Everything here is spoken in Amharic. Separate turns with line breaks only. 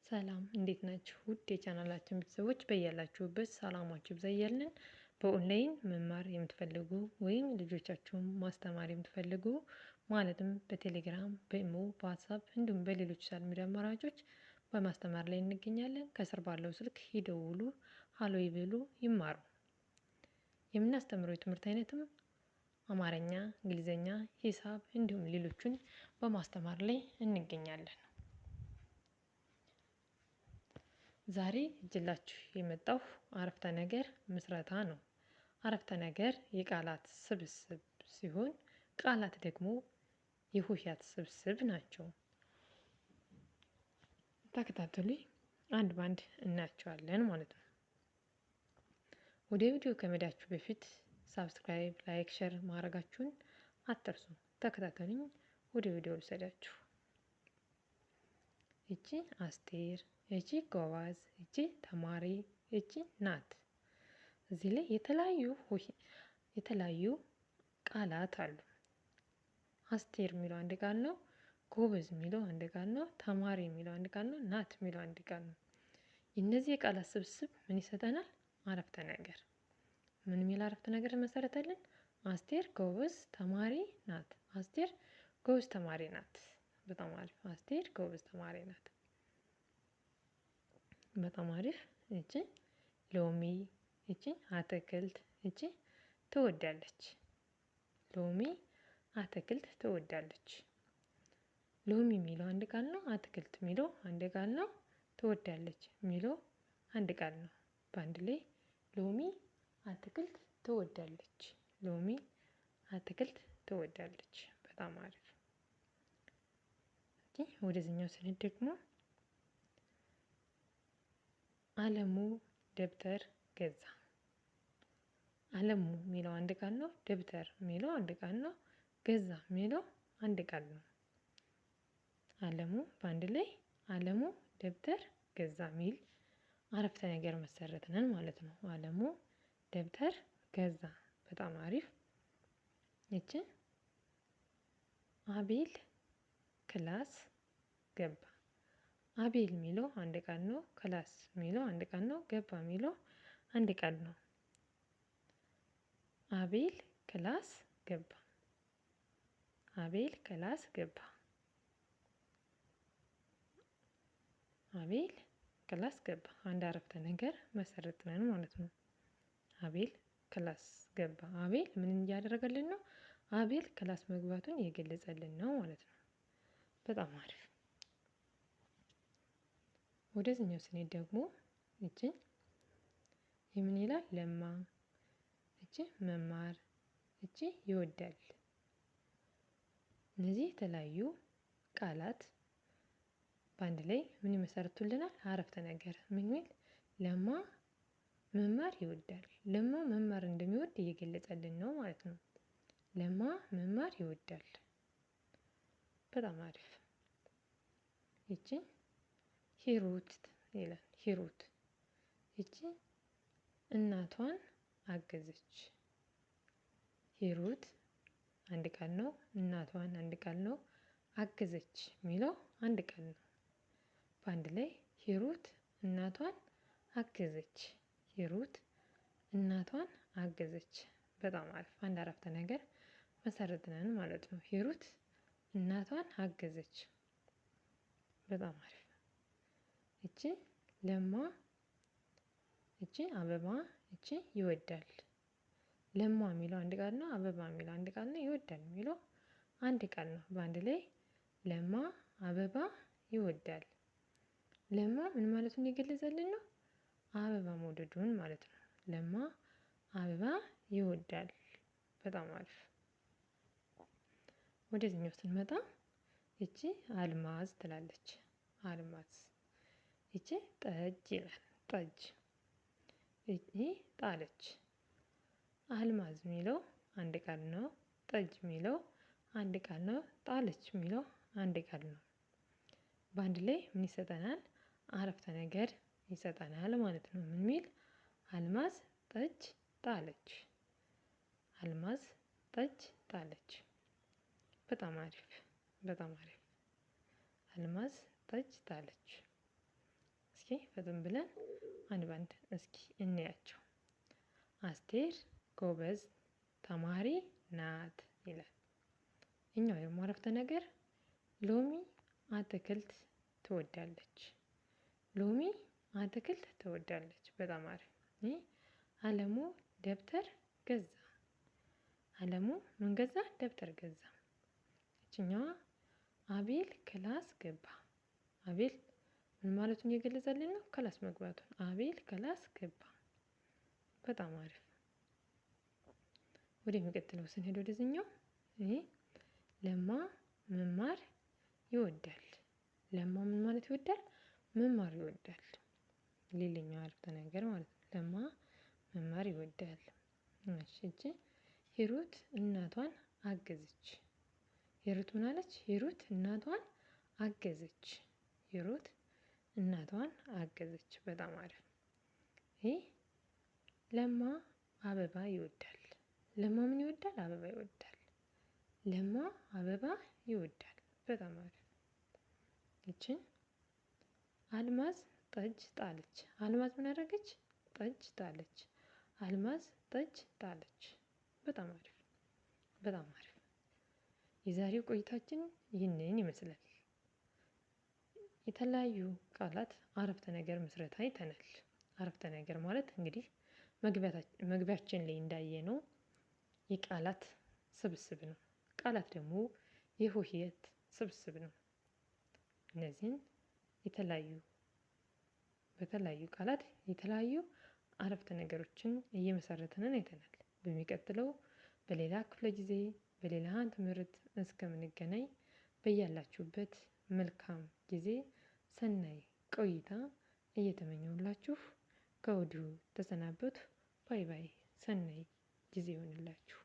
ሰላም እንዴት ናችሁ? ውድ የቻናላችን ቤተሰቦች በያላችሁበት ሰላማችሁ ይብዛ እያልን በኦንላይን መማር የምትፈልጉ ወይም ልጆቻችሁን ማስተማር የምትፈልጉ ማለትም በቴሌግራም፣ በኢሞ፣ በዋትሳፕ እንዲሁም በሌሎች ሶሻል ሚዲያ አማራጮች በማስተማር ላይ እንገኛለን። ከስር ባለው ስልክ ይደውሉ፣ ሀሎ ይበሉ፣ ይማሩ። የምናስተምረው የትምህርት አይነትም አማርኛ፣ እንግሊዘኛ፣ ሂሳብ እንዲሁም ሌሎቹን በማስተማር ላይ እንገኛለን። ዛሬ እጅላችሁ የመጣው አረፍተ ነገር ምስረታ ነው። አረፍተ ነገር የቃላት ስብስብ ሲሆን ቃላት ደግሞ የሆሄያት ስብስብ ናቸው። ተከታተሉኝ፣ አንድ ባንድ እናያቸዋለን ማለት ነው። ወደ ቪዲዮ ከመሄዳችሁ በፊት ሳብስክራይብ፣ ላይክ፣ ሼር ማድረጋችሁን አትርሱ። ተከታተሉኝ፣ ወደ ቪዲዮ ልሰዳችሁ። እቺ አስቴር፣ እቺ ጎበዝ፣ እቺ ተማሪ፣ እቺ ናት። እዚህ ላይ የተለያዩ ቃላት አሉ። አስቴር የሚለው አንድ ቃል ነው። ጎበዝ የሚለው አንድ ቃል ነው። ተማሪ የሚለው አንድ ቃል ነው። ናት የሚለው አንድ ቃል ነው። እነዚህ የቃላት ስብስብ ምን ይሰጠናል? አረፍተ ነገር። ምን የሚል አረፍተ ነገር መሰረተልን? አስቴር ጎበዝ ተማሪ ናት። አስቴር ጎበዝ ተማሪ ናት። በጣም አሪፍ። አስቴር ጎበዝ ተማሪ ናት። በጣም አሪፍ። እቺ ሎሚ፣ እቺ አትክልት፣ እቺ ትወዳለች። ሎሚ አትክልት ትወዳለች። ሎሚ የሚለው አንድ ቃል ነው። አትክልት የሚለው አንድ ቃል ነው። ትወዳለች የሚለው አንድ ቃል ነው። በአንድ ላይ ሎሚ አትክልት ትወዳለች። ሎሚ አትክልት ትወዳለች። በጣም አሪፍ። ወደዚህኛው ስንሄድ ደግሞ አለሙ ደብተር ገዛ። አለሙ የሚለው አንድ ቃል ነው። ደብተር የሚለው አንድ ቃል ነው። ገዛ የሚለው አንድ ቃል ነው። አለሙ በአንድ ላይ አለሙ ደብተር ገዛ የሚል አረፍተ ነገር መሰረትነን ማለት ነው። አለሙ ደብተር ገዛ። በጣም አሪፍ። እቺ አቤል ክላስ ገባ። አቤል የሚለው አንድ ቃል ነው። ክላስ የሚለው አንድ ቃል ነው። ገባ የሚለው አንድ ቃል ነው። አቤል ክላስ ገባ። አቤል ክላስ ገባ። አቤል ክላስ ገባ። አንድ አረፍተ ነገር መሰረትነን ማለት ነው። አቤል ክላስ ገባ። አቤል ምን እያደረገልን ነው? አቤል ክላስ መግባቱን እየገለጸልን ነው ማለት ነው። በጣም አሪፍ። ወደዚህኛው ስንሄድ ደግሞ እቺ የምን ይላል? ለማ፣ እቺ መማር፣ እቺ ይወዳል። እነዚህ የተለያዩ ቃላት በአንድ ላይ ምን ይመሰርቱልናል? አረፍተ ነገር። ምን ይል? ለማ መማር ይወዳል። ለማ መማር እንደሚወድ እየገለጸልን ነው ማለት ነው። ለማ መማር ይወዳል። በጣም አሪፍ። እቺ ሂሩት ይላል። ሂሩት እቺ እናቷን አገዘች። ሂሩት አንድ ቃል ነው። እናቷን አንድ ቃል ነው። አገዘች የሚለው አንድ ቃል ነው። በአንድ ላይ ሂሩት እናቷን አገዘች። ሂሩት እናቷን አገዘች። በጣም አሪፍ። አንድ አረፍተ ነገር መሰረትነን ማለት ነው። ሂሩት እናቷን አገዘች። በጣም አሪፍ። እቺ ለማ፣ እቺ አበባ፣ እቺ ይወዳል። ለማ የሚለው አንድ ቃል ነው። አበባ የሚለው አንድ ቃል ነው። ይወዳል የሚለው አንድ ቃል ነው። በአንድ ላይ ለማ አበባ ይወዳል። ለማ ምን ማለቱን የገለጸልን ነው? አበባ መውደዱን ማለት ነው። ለማ አበባ ይወዳል። በጣም አሪፍ። ወደዚህኛው ስንመጣ እቺ አልማዝ ትላለች። አልማዝ። እቺ ጠጅ ይላል። ጠጅ። እቺ ጣለች። አልማዝ የሚለው አንድ ቃል ነው። ጠጅ የሚለው አንድ ቃል ነው። ጣለች የሚለው አንድ ቃል ነው። በአንድ ላይ ምን ይሰጠናል? አረፍተ ነገር ይሰጠናል ማለት ነው። ምን ሚል? አልማዝ ጠጅ ጣለች። አልማዝ ጠጅ ጣለች። በጣም አሪፍ። በጣም አሪፍ። አልማዝ ጠጅ ጣለች። እስኪ ፈጥን ብለን አንድ ባንድ እስኪ እንያቸው። አስቴር ጎበዝ ተማሪ ናት ይላል። እኛው ደግሞ አረፍተ ነገር ሎሚ አትክልት ትወዳለች። ሎሚ አትክልት ትወዳለች። በጣም አሪፍ። አለሙ ደብተር ገዛ። አለሙ ምን ገዛ? ደብተር ገዛ። እችኛዋ አቤል ክላስ ገባ። አቤል ምን ማለቱን እየገለጸልን ነው? ክላስ መግባቱን። አቤል ክላስ ገባ። በጣም አሪፍ። ወደሚቀጥለው ስንሄድ ወደዚህኛው ለማ መማር ይወዳል። ለማ ምን ማለት ይወዳል? መማር ይወዳል። ሌላኛው አረፍተ ነገር ማለት ነው። ለማ መማር ይወዳል። እሺ ሂሩት እናቷን አገዘች። ሂሩት ምን አለች? ሂሩት እናቷን አገዘች። ሂሩት እናቷን አገዘች። በጣም አሪፍ። ለማ አበባ ይወዳል። ለማ ምን ይወዳል? አበባ ይወዳል። ለማ አበባ ይወዳል። በጣም አሪፍ። ይችን አልማዝ ጠጅ ጣለች። አልማዝ ምን አደረገች? ጠጅ ጣለች። አልማዝ ጠጅ ጣለች። በጣም አሪፍ። በጣም አሪፍ። የዛሬው ቆይታችን ይህንን ይመስላል። የተለያዩ ቃላት አረፍተ ነገር ምስረታ አይተናል። አረፍተ ነገር ማለት እንግዲህ መግቢያችን ላይ እንዳየነው የቃላት ስብስብ ነው። ቃላት ደግሞ የሆሄያት ስብስብ ነው። እነዚህን በተለያዩ ቃላት የተለያዩ አረፍተ ነገሮችን እየመሰረትን አይተናል። በሚቀጥለው በሌላ ክፍለ ጊዜ በሌላ ትምህርት እስከምንገናኝ በያላችሁበት መልካም ጊዜ ሰናይ ቆይታ እየተመኘሁላችሁ ከወዲሁ ተሰናበቱ። ባይ ባይ። ሰናይ ጊዜ ይሆንላችሁ።